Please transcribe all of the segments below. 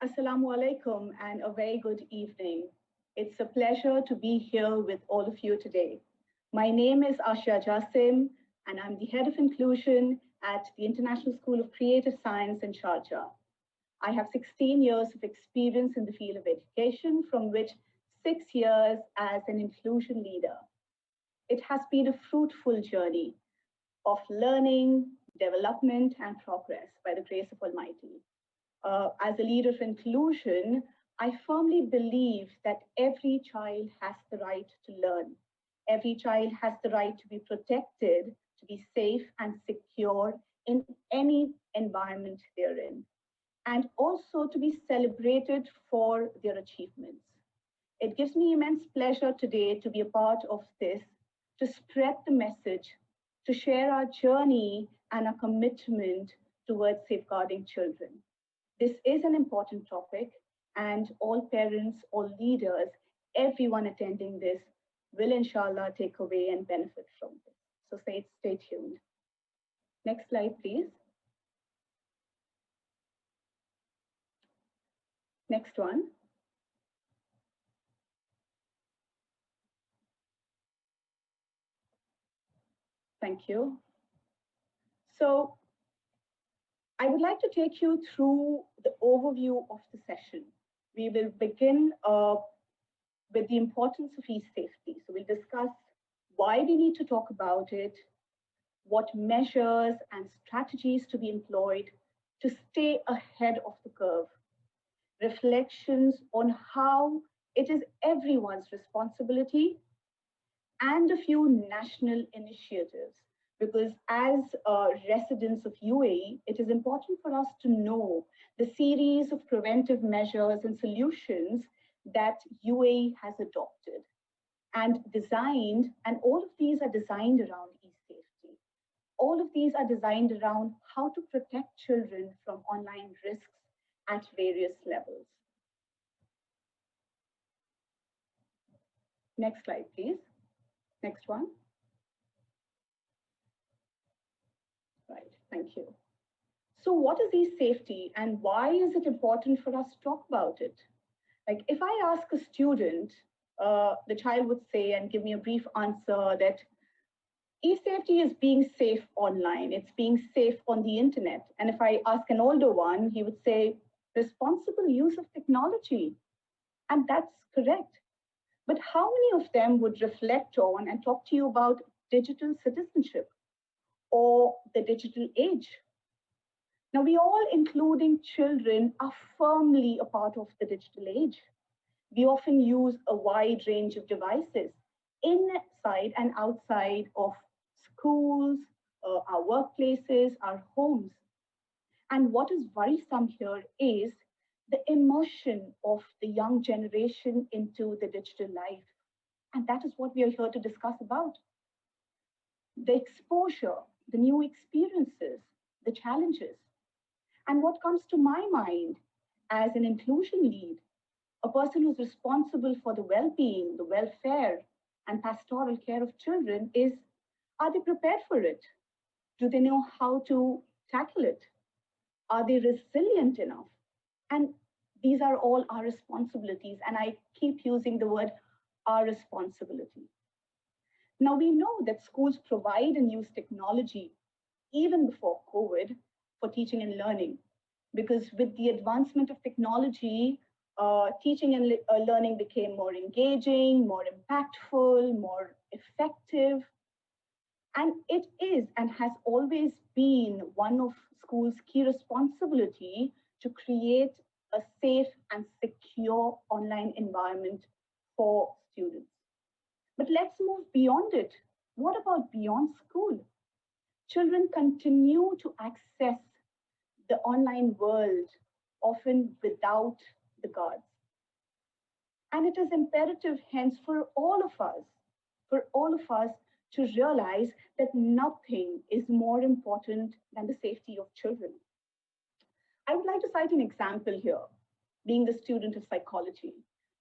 Assalamu alaikum and a very good evening. It's a pleasure to be here with all of you today. My name is Aashiya Shaikh and I'm the head of inclusion at the International School of Creative Science in Sharjah. I have 16 years of experience in the field of education, from which 6 years as an inclusion leader. It has been a fruitful journey of learning, development, and progress by the grace of Almighty. As a leader of inclusion, I firmly believe that every child has the right to learn. Every child has the right to be protected, to be safe and secure in any environment they're in, and also to be celebrated for their achievements. It gives me immense pleasure today to be a part of this, to spread the message, to share our journey and our commitment towards safeguarding children. This is an important topic, and all parents, all leaders, everyone attending this will, inshallah, take away and benefit from this. So stay tuned. Next slide, please. Next one. Thank you. So I would like to take you through the overview of the session. We will begin with the importance of e-safety. So we'll discuss why we need to talk about it, what measures and strategies to be employed to stay ahead of the curve, reflections on how it is everyone's responsibility, and a few national initiatives. Because as residents of UAE, it is important for us to know the series of preventive measures and solutions that UAE has adopted and designed, and all of these are designed around e-safety. All of these are designed around how to protect children from online risks at various levels. Next slide, please. Next one. Right, thank you. So what is e-safety and why is it important for us to talk about it? Like if I ask a student, the child would say and give me a brief answer that e-safety is being safe online, it's being safe on the internet. And if I ask an older one, he would say responsible use of technology. And that's correct. But how many of them would reflect on and talk to you about digital citizenship or the digital age? Now, we all, including children, are firmly a part of the digital age. We often use a wide range of devices inside and outside of schools, our workplaces, our homes. And what is worrisome here is the immersion of the young generation into the digital life. And that is what we are here to discuss about. The exposure, the new experiences, the challenges. And what comes to my mind as an inclusion lead, a person who's responsible for the well-being, the welfare, and pastoral care of children is, are they prepared for it? Do they know how to tackle it? Are they resilient enough? And these are all our responsibilities. And I keep using the word our responsibility. Now we know that schools provide and use technology even before COVID for teaching and learning. Because with the advancement of technology, teaching and learning became more engaging, more impactful, more effective. And it is and has always been one of schools' key responsibility to create a safe and secure online environment for students. But let's move beyond it. What about beyond school? Children continue to access the online world, often without the guards. And it is imperative, hence, for all of us to realize that nothing is more important than the safety of children. I would like to cite an example here, being the student of psychology.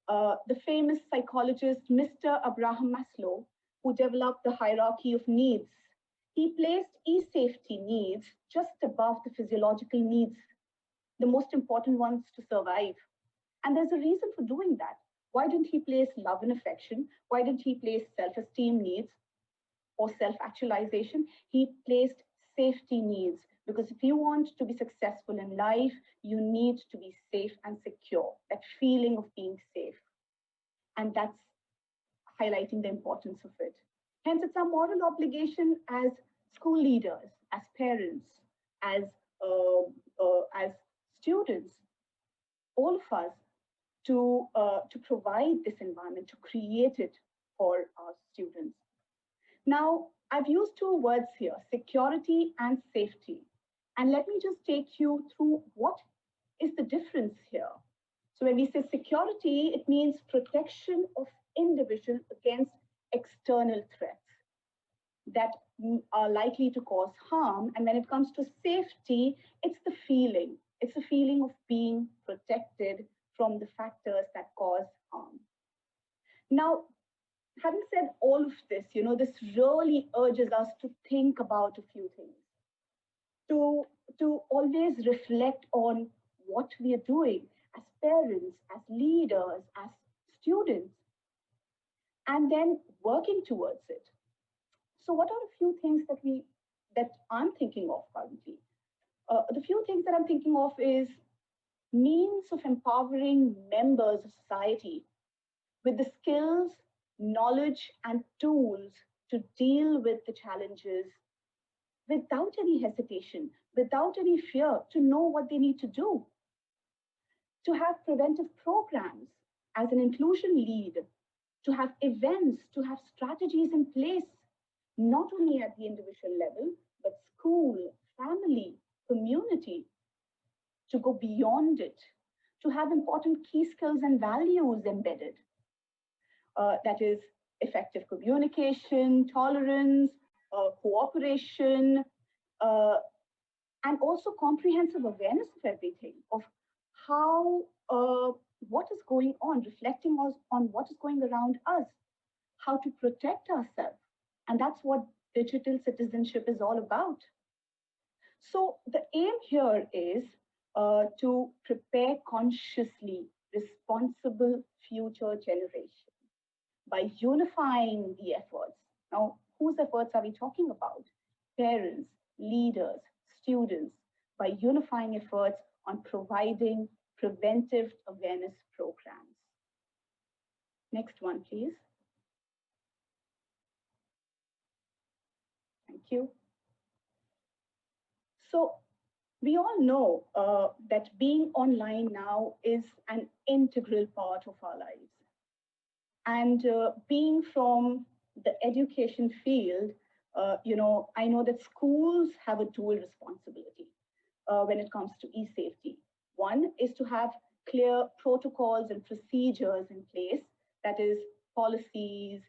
The famous psychologist, Mr. Abraham Maslow, who developed the hierarchy of needs, he placed e-safety needs just above the physiological needs. the most important ones to survive. And there's a reason for doing that. Why didn't he place love and affection? Why didn't he place self esteem needs or self actualization? He placed safety needs. Because if you want to be successful in life, you need to be safe and secure. That feeling of being safe. And that's highlighting the importance of it. Hence, it's our moral obligation as school leaders, as parents, as students, all of us, to provide this environment, to create it for our students. Now, I've used two words here, security and safety. And let me just take you through what is the difference here. So when we say security, it means protection of individual against external threats that are likely to cause harm. And when it comes to safety, it's the feeling. It's a feeling of being protected from the factors that cause harm. Now, having said all of this, this really urges us to think about a few things, to, to always reflect on what we are doing as parents, as leaders, as students, and then working towards it. So, what are a few things that I'm thinking of currently? The few things that I'm thinking of is means of empowering members of society with the skills, knowledge, and tools to deal with the challenges without any hesitation, without any fear, to know what they need to do, to have preventive programs as an inclusion lead, to have events, to have strategies in place, not only at the individual level, but school, family, community, to go beyond it, to have important key skills and values embedded. That is effective communication, tolerance, cooperation, uh, and also comprehensive awareness of everything, of how what is going on, reflecting on what is going around us, how to protect ourselves. And that's what digital citizenship is all about. So the aim here is to prepare consciously responsible future generations by unifying the efforts. Now, whose efforts are we talking about? Parents, leaders, students, by unifying efforts on providing preventive awareness programs. Next one, please. Thank you. So, we all know that being online now is an integral part of our lives. And being from the education field, I know that schools have a dual responsibility when it comes to e-safety. One is to have clear protocols and procedures in place, that is, policies,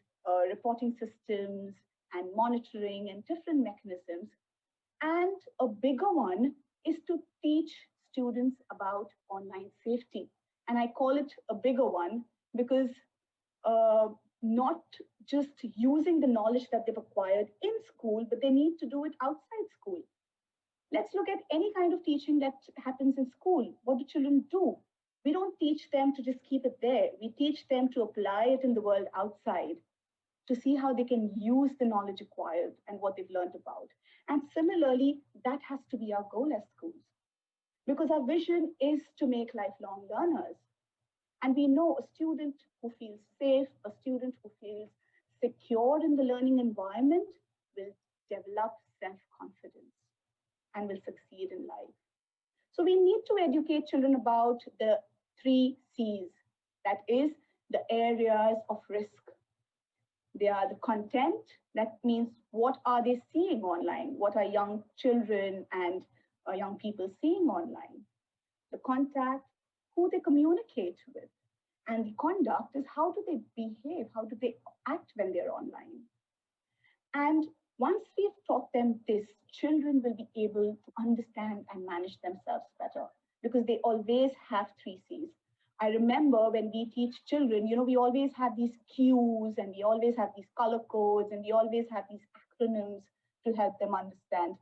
reporting systems, and monitoring and different mechanisms. And a bigger one is to teach students about online safety. And I call it a bigger one because uh, not just using the knowledge that they've acquired in school, but they need to do it outside school. Let's look at any kind of teaching that happens in school. What do children do? We don't teach them to just keep it there. We teach them to apply it in the world outside, to see how they can use the knowledge acquired and what they've learned about. And similarly, that has to be our goal as schools, because our vision is to make lifelong learners. And we know a student who feels safe, a student who feels secure in the learning environment will develop self confidence and will succeed in life. So we need to educate children about the three C's, that is, the areas of risk. They are the content, that means what are they seeing online? What are young children and young people seeing online? The contact, who they communicate with. And the conduct is how do they behave? How do they act when they're online? And once we've taught them this, children will be able to understand and manage themselves better because they always have three C's. I remember when we teach children, we always have these cues and we always have these color codes and we always have these acronyms to help them understand.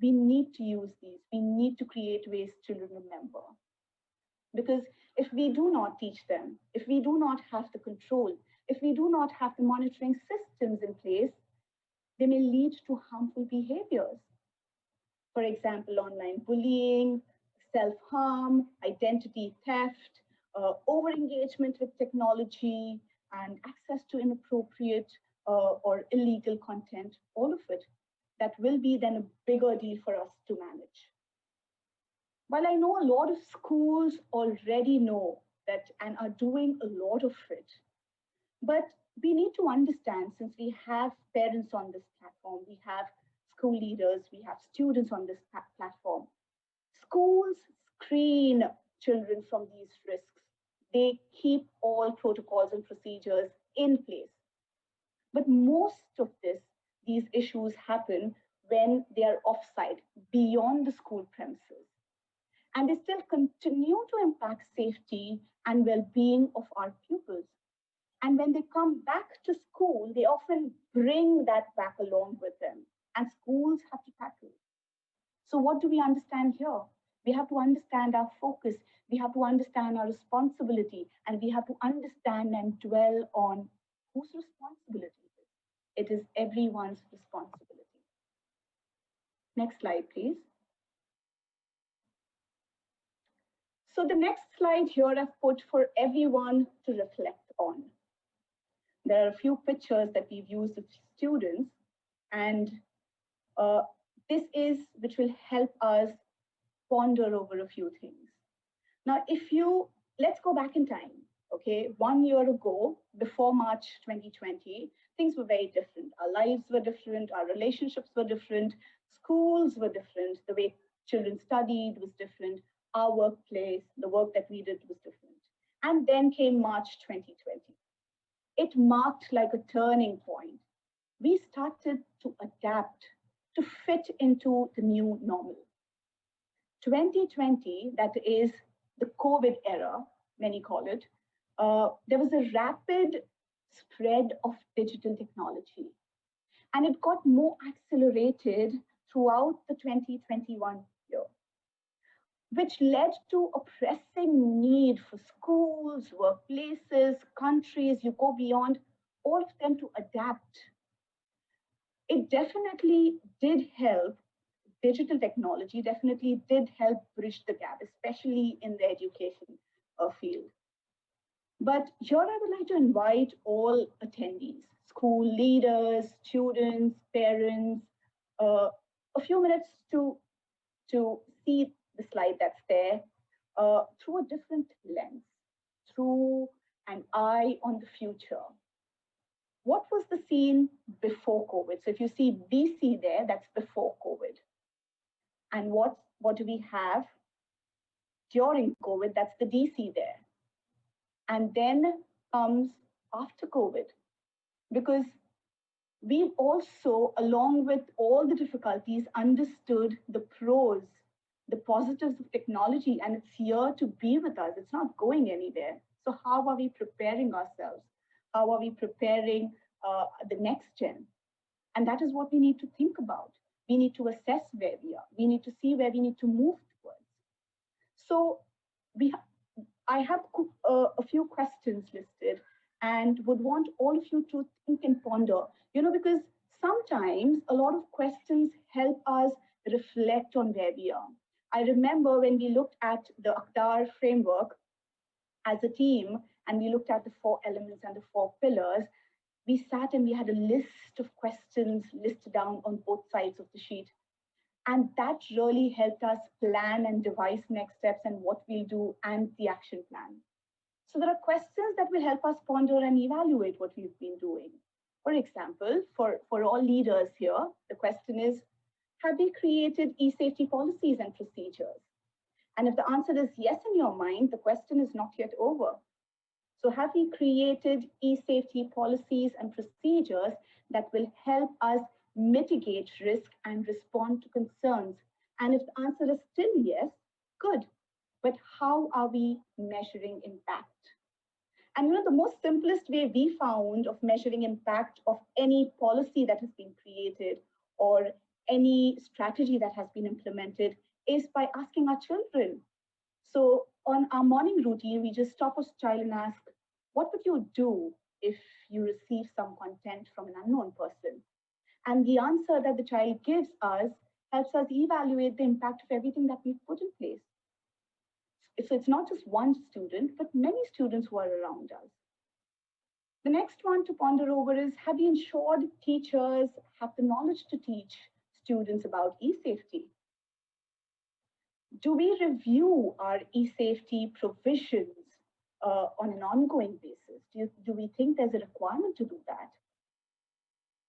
We need to use these. We need to create ways children remember. Because if we do not teach them, if we do not have the control, if we do not have the monitoring systems in place, they may lead to harmful behaviors. For example, online bullying, self harm, identity theft, over engagement with technology, and access to inappropriate or illegal content, all of it. That will be then a bigger deal for us to manage. While I know a lot of schools already know that and are doing a lot of it, but we need to understand, since we have parents on this platform, we have school leaders, we have students on this platform. Schools screen children from these risks. They keep all protocols and procedures in place. But most of these issues happen when they are offside, beyond the school premises. And they still continue to impact safety and well being of our pupils. And when they come back to school, they often bring that back along with them. And schools have to tackle. So, what do we understand here? We have to understand our focus, we have to understand our responsibility, and we have to understand and dwell on whose responsibility it is. It is everyone's responsibility. Next slide, please. So, the next slide here I've put for everyone to reflect on. There are a few pictures that we've used with students, and uh, this is which will help us ponder over a few things. Now, if you let's go back in time, okay, 1 year ago, before March 2020, things were very different. Our lives were different, our relationships were different, schools were different, the way children studied was different, our workplace, the work that we did was different. And then came March 2020. It marked like a turning point. We started to adapt to fit into the new normal. 2020, that is the COVID era, many call it, there was a rapid spread of digital technology. And it got more accelerated throughout the 2021 year, which led to a pressing need for schools, workplaces, countries, you go beyond, all of them to adapt. It definitely did help. Digital technology definitely did help bridge the gap, especially in the education field. But here I would like to invite all attendees, school leaders, students, parents, uh, a few minutes to see the slide that's there through a different lens, through an eye on the future. What was the scene before COVID? So if you see BC there, that's before COVID. And what do we have during COVID? That's the DC there. And then comes after COVID, because we've also, along with all the difficulties, understood the pros, the positives of technology, and it's here to be with us. It's not going anywhere. So, how are we preparing ourselves? How are we preparing the next gen? And that is what we need to think about. We need to assess where we are. We need to see where we need to move towards. So, we I have a few questions listed and would want all of you to think and ponder, because sometimes a lot of questions help us reflect on where we are. I remember when we looked at the Akhtar framework as a team and we looked at the four elements and the four pillars, we sat and we had a list of questions listed down on both sides of the sheet. And that really helped us plan and devise next steps and what we'll do and the action plan. So there are questions that will help us ponder and evaluate what we've been doing. For example, for all leaders here, the question is, have we created e-safety policies and procedures? And if the answer is yes in your mind, the question is not yet over. So have we created e-safety policies and procedures that will help us mitigate risk and respond to concerns? And if the answer is still yes, good. But how are we measuring impact? And the most simplest way we found of measuring impact of any policy that has been created or any strategy that has been implemented is by asking our children. So on our morning routine, we just stop a child and ask, what would you do if you receive some content from an unknown person? And the answer that the child gives us helps us evaluate the impact of everything that we've put in place. So it's not just one student, but many students who are around us. The next one to ponder over is, have we ensured teachers have the knowledge to teach students about e safety? Do we review our e safety provisions on an ongoing basis? Do we think there's a requirement to do that?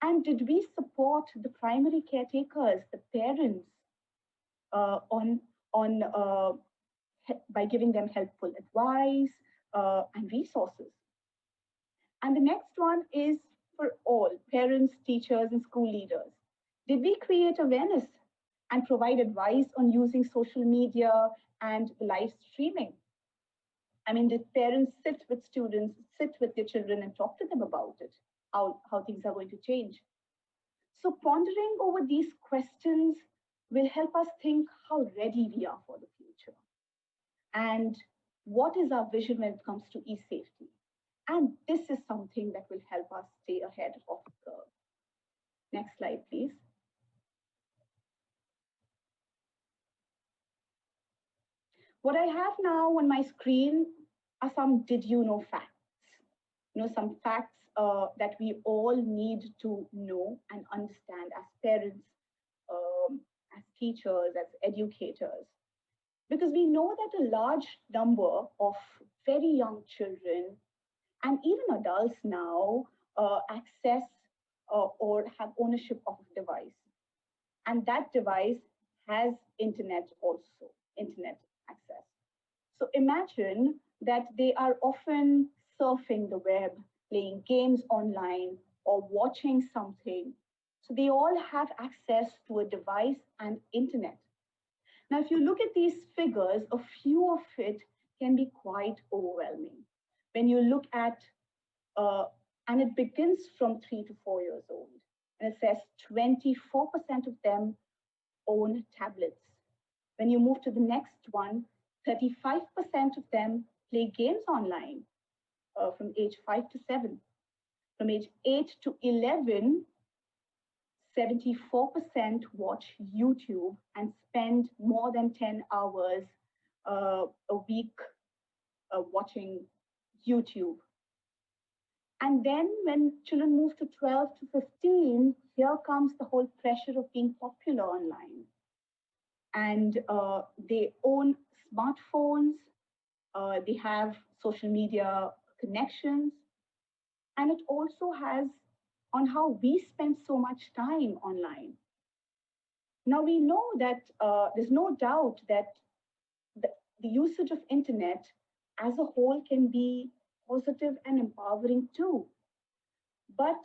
And did we support the primary caretakers, the parents, on by giving them helpful advice and resources? And the next one is for all parents, teachers, and school leaders. Did we create awareness and provide advice on using social media and live streaming? I mean, did parents sit with students, sit with their children, and talk to them about it, how things are going to change? So, pondering over these questions will help us think how ready we are for the future and what is our vision when it comes to e safety. And this is something that will help us stay ahead of the curve. Next slide, please. What I have now on my screen are some did you know facts. Some facts that we all need to know and understand as parents, as teachers, as educators. Because we know that a large number of very young children and even adults now access or have ownership of a device. And that device has internet also, internet access. So imagine that they are often surfing the web, playing games online, or watching something. So they all have access to a device and internet. Now, if you look at these figures, a few of it can be quite overwhelming. When you look at, and it begins from 3 to 4 years old, and it says 24% of them own tablets. When you move to the next one, 35% of them play games online from age 5 to 7. From age 8 to 11, 74% watch YouTube and spend more than 10 hours a week watching YouTube. And then when children move to 12 to 15, here comes the whole pressure of being popular online. And they own smartphones, they have social media connections, and it also has on how we spend so much time online. Now we know that there's no doubt that the usage of internet as a whole can be positive and empowering too. But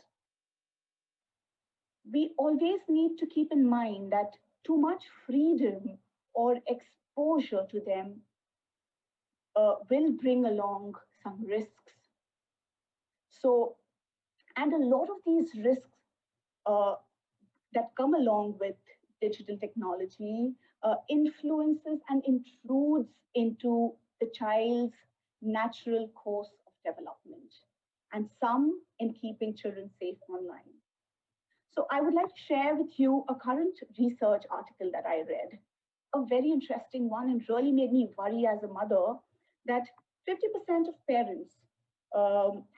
we always need to keep in mind that too much freedom or exposure to them will bring along some risks. So, and a lot of these risks uh, that come along with digital technology influences and intrudes into the child's natural course of development, and some in keeping children safe online. So, I would like to share with you a current research article that I read, a very interesting one, and really made me worry as a mother that 50% of parents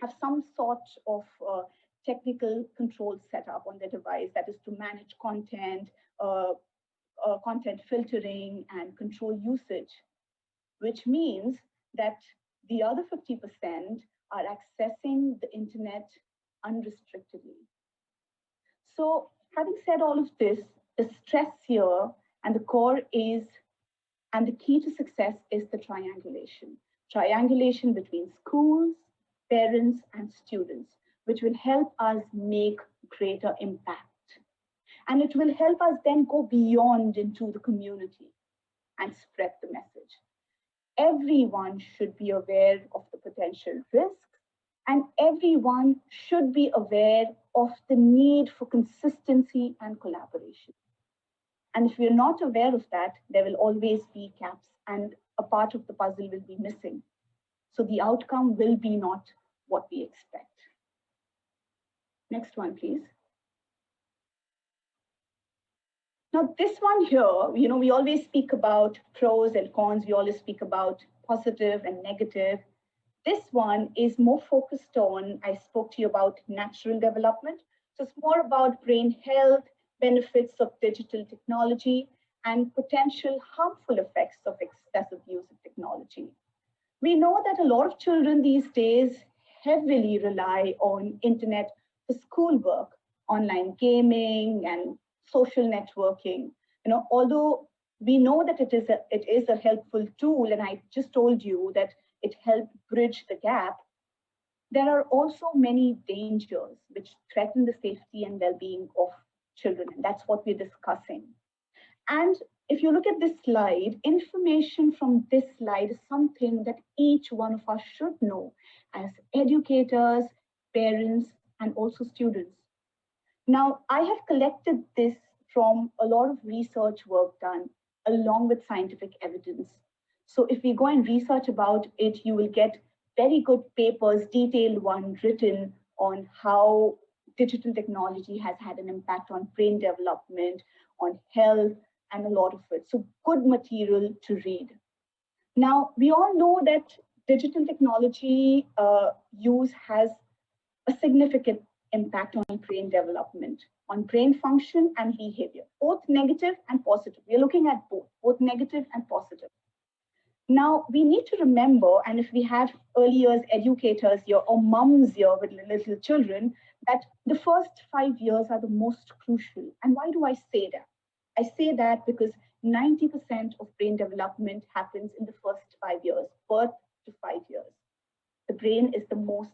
have some sort of technical control set up on their device, that is to manage content, content filtering, and control usage, which means that the other 50% are accessing the internet unrestrictedly. So, having said all of this, the stress here and the core is, and the key to success is the triangulation between schools, parents, and students, which will help us make greater impact. And it will help us then go beyond into the community and spread the message. Everyone should be aware of the potential risks, and everyone should be aware of the need for consistency and collaboration. And if we're not aware of that, there will always be gaps and a part of the puzzle will be missing. So the outcome will be not what we expect. Next one, please. Now, this one here, we always speak about pros and cons. We always speak about positive and negative. This one is more focused on, I spoke to you about natural development. So it's more about brain health, benefits of digital technology, and potential harmful effects of excessive use of technology. We know that a lot of children these days heavily rely on internet for schoolwork, online gaming, and social networking. Although we know that it is a helpful tool, and I just told you that it helped bridge the gap. There are also many dangers which threaten the safety and well-being of children, and that's what we're discussing. And if you look at this slide, information from this slide is something that each one of us should know as educators, parents, and also students. Now, I have collected this from a lot of research work done along with scientific evidence. So if we go and research about it, you will get very good papers, detailed one written on how digital technology has had an impact on brain development, on health, and a lot of it. So good material to read. Now, we all know that digital technology use has a significant impact on brain development, on brain function and behavior, both negative and positive. We're looking at both negative and positive. Now, we need to remember, and if we have early years educators here or mums here with little children, that the first 5 years are the most crucial. And why do I say that? I say that because 90% of brain development happens in the first 5 years, birth to 5 years. The brain is the most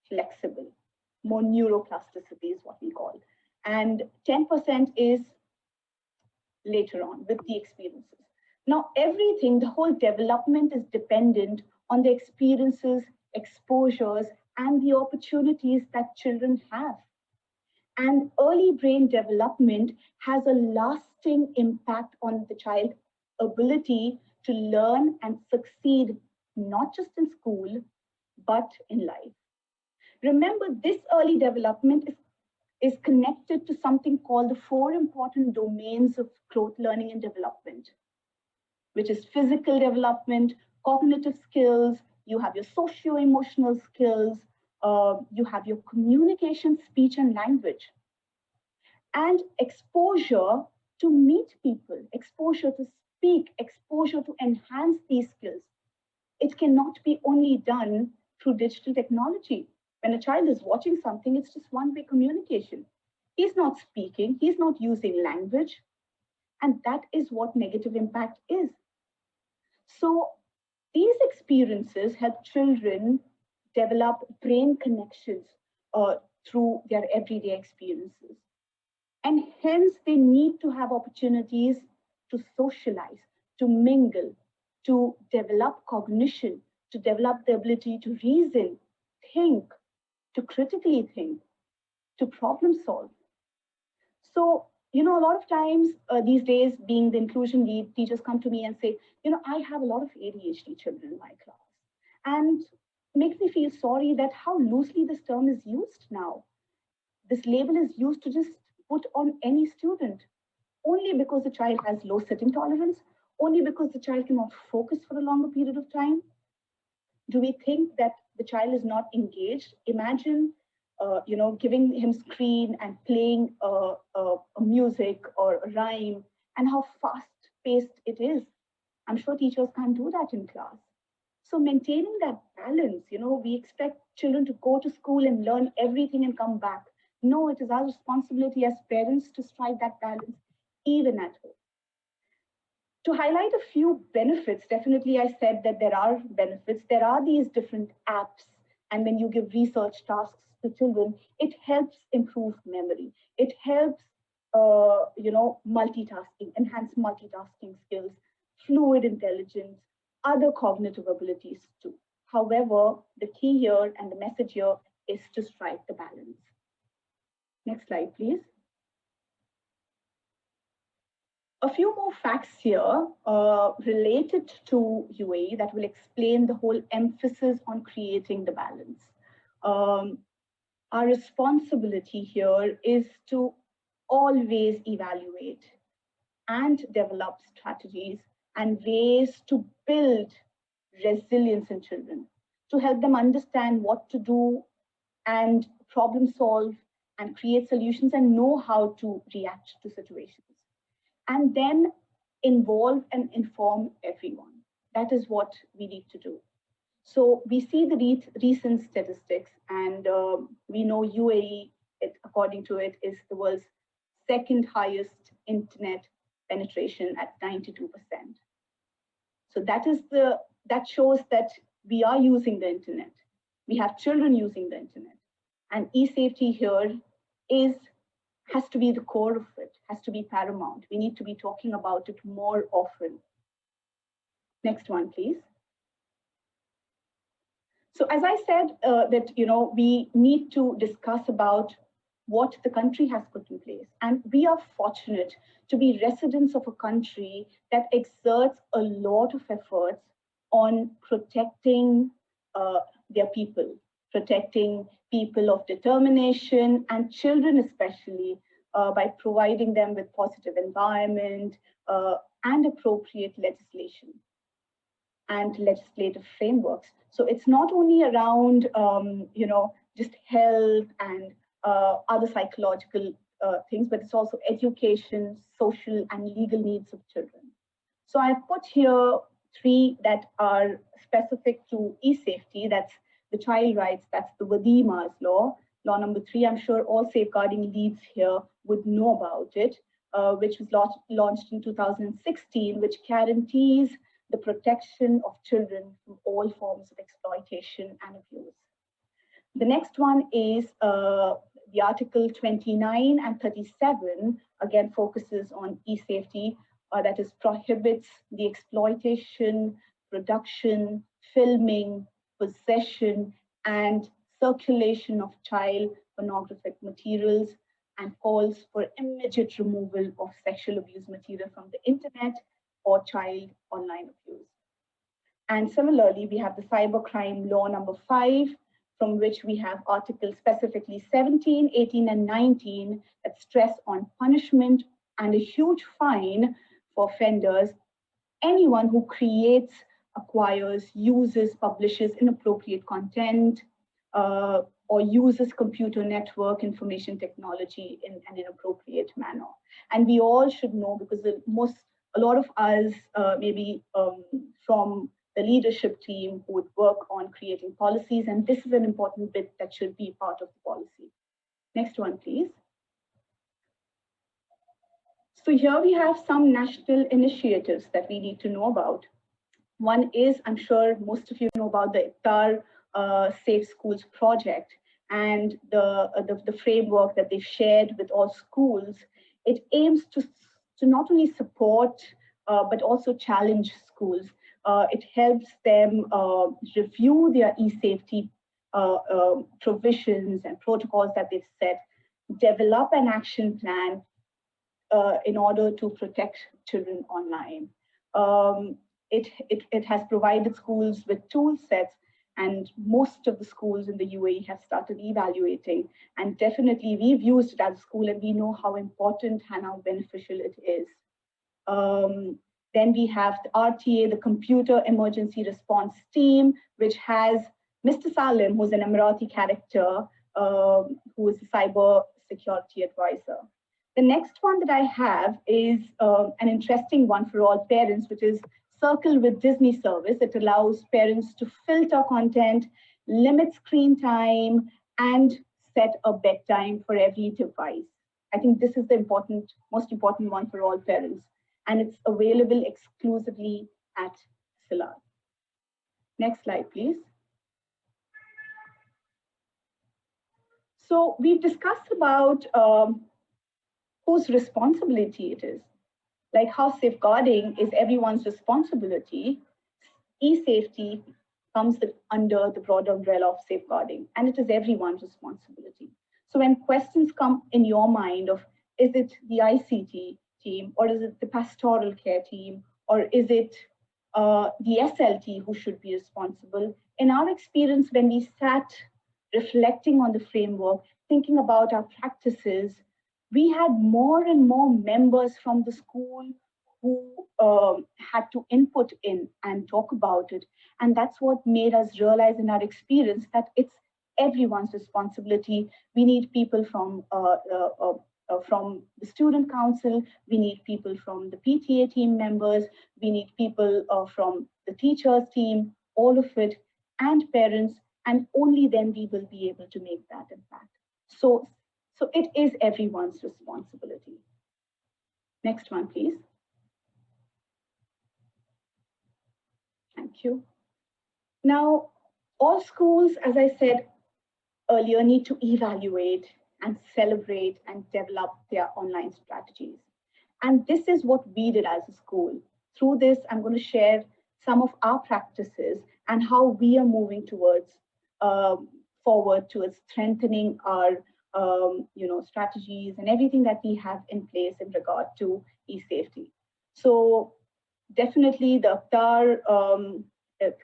flexible, more neuroplasticity is what we call. And 10% is later on with the experiences. Now, everything, the whole development is dependent on the experiences, exposures, and the opportunities that children have. And early brain development has a lasting impact on the child's ability to learn and succeed, not just in school, but in life. Remember, this early development is connected to something called the four important domains of growth, learning, and development, which is physical development, cognitive skills, you have your socio-emotional skills, you have your communication, speech, and language, and exposure to meet people, exposure to speak, exposure to enhance these skills. It cannot be only done through digital technology. When a child is watching something, it's just one-way communication. He's not speaking, he's not using language, and that is what negative impact is. So these experiences help children develop brain connections through their everyday experiences. And hence, they need to have opportunities to socialize, to mingle, to develop cognition, to develop the ability to reason, think, to critically think, to problem solve. So, a lot of times these days, being the inclusion lead, teachers come to me and say, I have a lot of ADHD children in my class. And makes me feel sorry that how loosely this term is used now. This label is used to just put on any student only because the child has low sitting tolerance, only because the child cannot focus for a longer period of time. Do we think that the child is not engaged? Imagine, giving him screen and playing a music or a rhyme, and how fast paced it is. I'm sure teachers can't do that in class. So maintaining that balance, we expect children to go to school and learn everything and come back. No, it is our responsibility as parents to strike that balance even at home. To highlight a few benefits, definitely I said that there are benefits. There are these different apps, and when you give research tasks to children, it helps improve memory. It helps, multitasking, enhance multitasking skills, fluid intelligence, other cognitive abilities too. However, the key here and the message here is to strike the balance. Next slide, please. A few more facts here related to UAE that will explain the whole emphasis on creating the balance. Um, our responsibility here is to always evaluate and develop strategies and ways to build resilience in children, to help them understand what to do and problem solve and create solutions and know how to react to situations. And then involve and inform everyone. That is what we need to do. So we see the recent statistics, and we know UAE, according to it, is the world's second highest internet penetration at 92%. So that shows that we are using the internet. We have children using the internet, and e-safety here is has to be the core of it, has to be paramount. We need to be talking about it more often. Next one, please. So as I said, that we need to discuss about what the country has put in place, and we are fortunate to be residents of a country that exerts a lot of efforts on protecting their people, protecting people of determination and children especially, by providing them with positive environment and appropriate legislation and legislative frameworks. So it's not only around, just health and other psychological things, but it's also education, social, and legal needs of children. So I've put here three that are specific to e-safety. That's the child rights, that's the Wadima's law. Law number 3, I'm sure all safeguarding leads here would know about it, which was launched in 2016, which guarantees the protection of children from all forms of exploitation and abuse. The next one is the Article 29 and 37, again focuses on e-safety, that is prohibits the exploitation, production, filming, possession, and circulation of child pornographic materials, and calls for immediate removal of sexual abuse material from the internet or child online abuse. And similarly, we have the cybercrime law number 5, from which we have articles specifically 17, 18, and 19 that stress on punishment and a huge fine for offenders. Anyone who creates, acquires, uses, publishes inappropriate content, or uses computer network information technology in an inappropriate manner. And we all should know, because a lot of us, maybe from the leadership team, who would work on creating policies, and this is an important bit that should be part of the policy. Next one, please. So here we have some national initiatives that we need to know about. One is, I'm sure most of you know about the Iftar Safe Schools project and the framework that they've shared with all schools. It aims to not only support but also challenge schools. It helps them review their e-safety provisions and protocols that they've set, develop an action plan in order to protect children online. It has provided schools with tool sets, and most of the schools in the UAE have started evaluating. And definitely we've used it as a school, and we know how important and how beneficial it is. Then we have the RTA, the Computer Emergency Response Team, which has Mr. Salim, who's an Emirati character, who is a cyber security advisor. The next one that I have is an interesting one for all parents, which is Circle with Disney service. It allows parents to filter content, limit screen time, and set a bedtime for every device. I think this is the most important one for all parents, and it's available exclusively at Silat. Next slide, please. So we've discussed about whose responsibility it is, like how safeguarding is everyone's responsibility. E-safety comes under the broader umbrella of safeguarding, and it is everyone's responsibility. So when questions come in your mind of, is it the ICT, team, or is it the pastoral care team, or is it the SLT who should be responsible? In our experience, when we sat reflecting on the framework, thinking about our practices, we had more and more members from the school who had to input in and talk about it. And that's what made us realize in our experience that it's everyone's responsibility. We need people from the student council, we need people from the PTA team members, we need people from the teachers team, all of it, and parents, and only then we will be able to make that impact. So, so it is everyone's responsibility. Next one, please. Thank you. Now, all schools, as I said earlier, need to evaluate and celebrate and develop their online strategies. And this is what we did as a school. Through this, I'm going to share some of our practices and how we are moving towards forward towards strengthening our strategies and everything that we have in place in regard to e-safety. So definitely the Avatar, the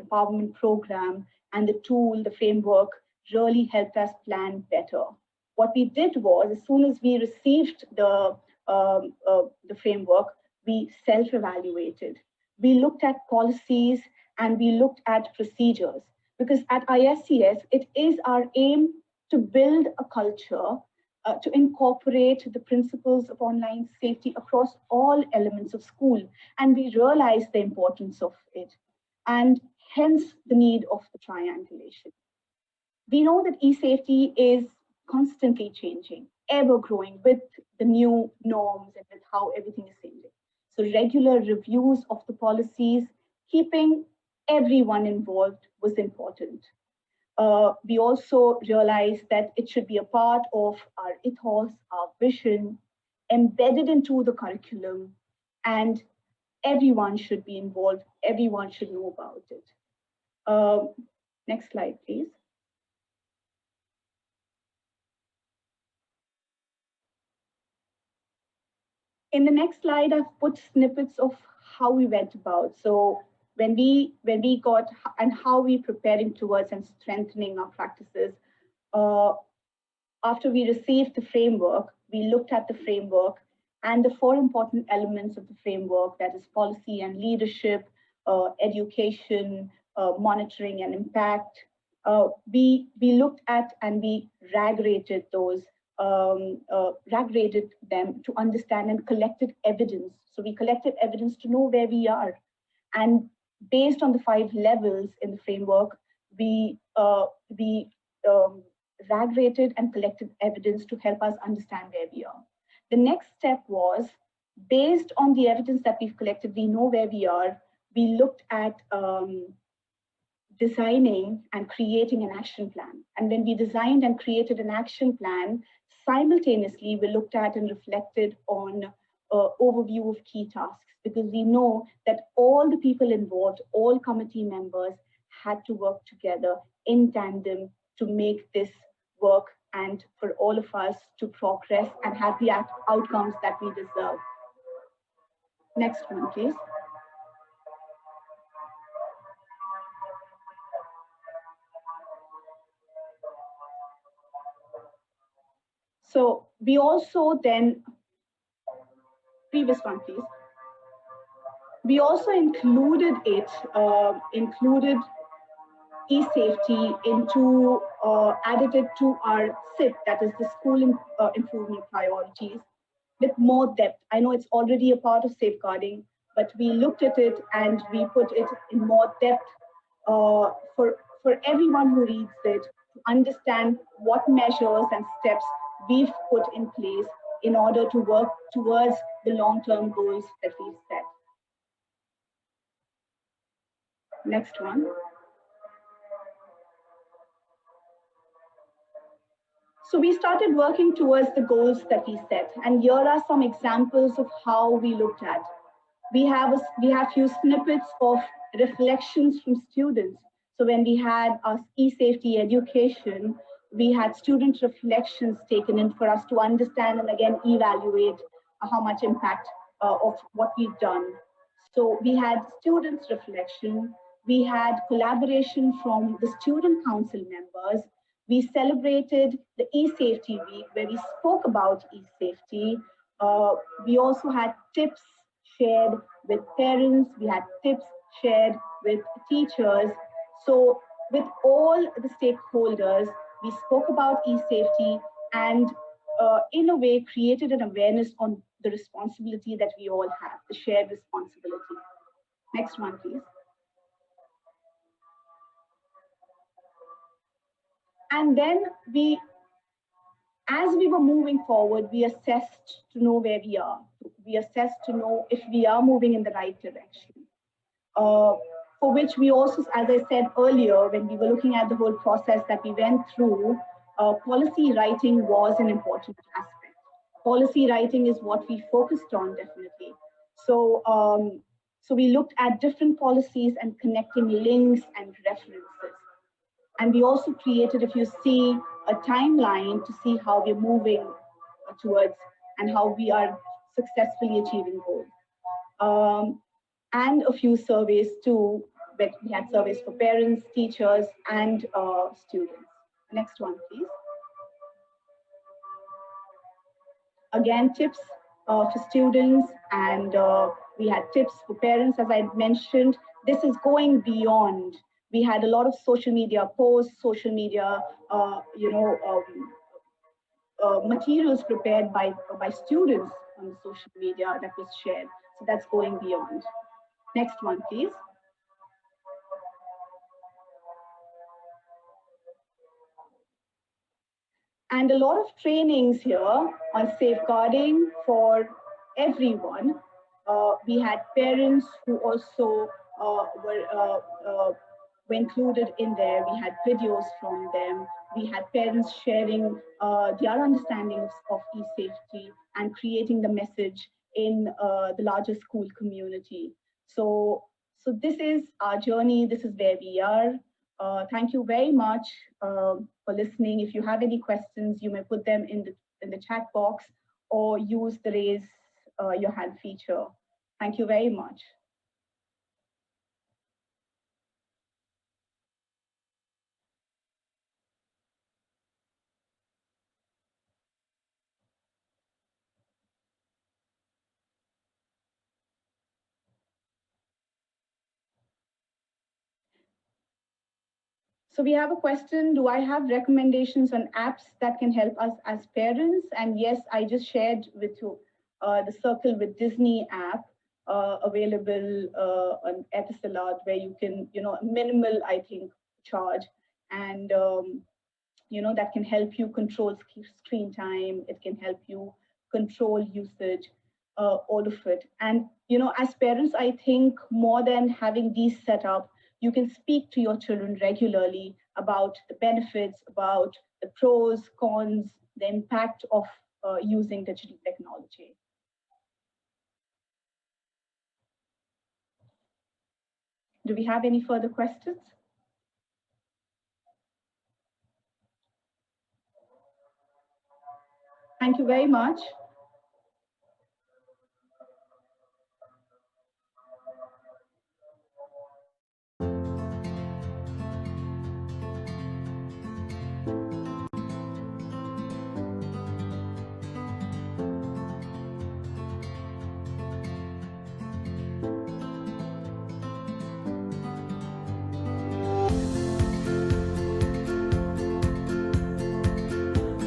empowerment program and the tool, the framework really helped us plan better. What we did was, as soon as we received the framework, we self-evaluated. We looked at policies and we looked at procedures, because at ISCS, it is our aim to build a culture to incorporate the principles of online safety across all elements of school. And we realized the importance of it, and hence the need of the triangulation. We know that e-safety is constantly changing, ever growing with the new norms and with how everything is changing. So regular reviews of the policies, keeping everyone involved was important. We also realized that it should be a part of our ethos, our vision, embedded into the curriculum, and everyone should be involved, everyone should know about it. Next slide, please. In the next slide, I've put snippets of how we went about. So when we got and how we preparing towards and strengthening our practices, after we received the framework, we looked at the framework and the four important elements of the framework, that is policy and leadership, education, monitoring and impact. We looked at and we rag rated those, rag rated them to understand and collected evidence. So we collected evidence to know where we are. And based on the 5 levels in the framework, we rag rated and collected evidence to help us understand where we are. The next step was, based on the evidence that we've collected, we know where we are. We looked at designing and creating an action plan. And when we designed and created an action plan, simultaneously we looked at and reflected on overview of key tasks, because we know that all the people involved, all committee members had to work together in tandem to make this work and for all of us to progress and have the outcomes that we deserve. Next one, please. So we also then, previous one, please. We also included e-safety into, added it to our SIP, that is the school improvement priorities, with more depth. I know it's already a part of safeguarding, but we looked at it and we put it in more depth for everyone who reads it to understand what measures and steps we've put in place in order to work towards the long-term goals that we've set. Next one. So we started working towards the goals that we set. And here are some examples of how we looked at. We have few snippets of reflections from students. So when we had our e-safety education, we had student reflections taken in for us to understand and again evaluate how much impact of what we've done. So we had students' reflection, we had collaboration from the student council members. We celebrated the e-safety week where we spoke about e-safety. Uh, we also had tips shared with parents. We had tips shared with teachers. So with all the stakeholders, we spoke about e-safety and in a way created an awareness on the responsibility that we all have, the shared responsibility. Next one, please. And then as we were moving forward, we assessed to know where we are. We assessed to know if we are moving in the right direction. Uh, for which we also, as I said earlier, when we were looking at the whole process that we went through, policy writing was an important aspect. Policy writing is what we focused on definitely. So, so we looked at different policies and connecting links and references. And we also created, if you see, a timeline to see how we're moving towards and how we are successfully achieving goals. And a few surveys too. But we had surveys for parents, teachers, and students. Next one, please. Again, tips for students, and we had tips for parents, as I mentioned. This is going beyond. We had a lot of social media posts, social media, materials prepared by students on the social media that was shared. So that's going beyond. Next one, please. And a lot of trainings here on safeguarding for everyone. We had parents who also were included in there. We had videos from them. We had parents sharing their understanding of e-safety and creating the message in the larger school community. So, so this is our journey. This is where we are. Thank you very much for listening. If you have any questions, you may put them in the chat box or use the raise your hand feature. Thank you very much. So we have a question. Do I have recommendations on apps that can help us as parents? And yes, I just shared with you the Circle with Disney app available on Etisalat, where you can, minimal, I think, charge. And that can help you control screen time. It can help you control usage, all of it. And as parents, I think more than having these set up, you can speak to your children regularly about the benefits, about the pros, cons, the impact of using digital technology. Do we have any further questions? Thank you very much.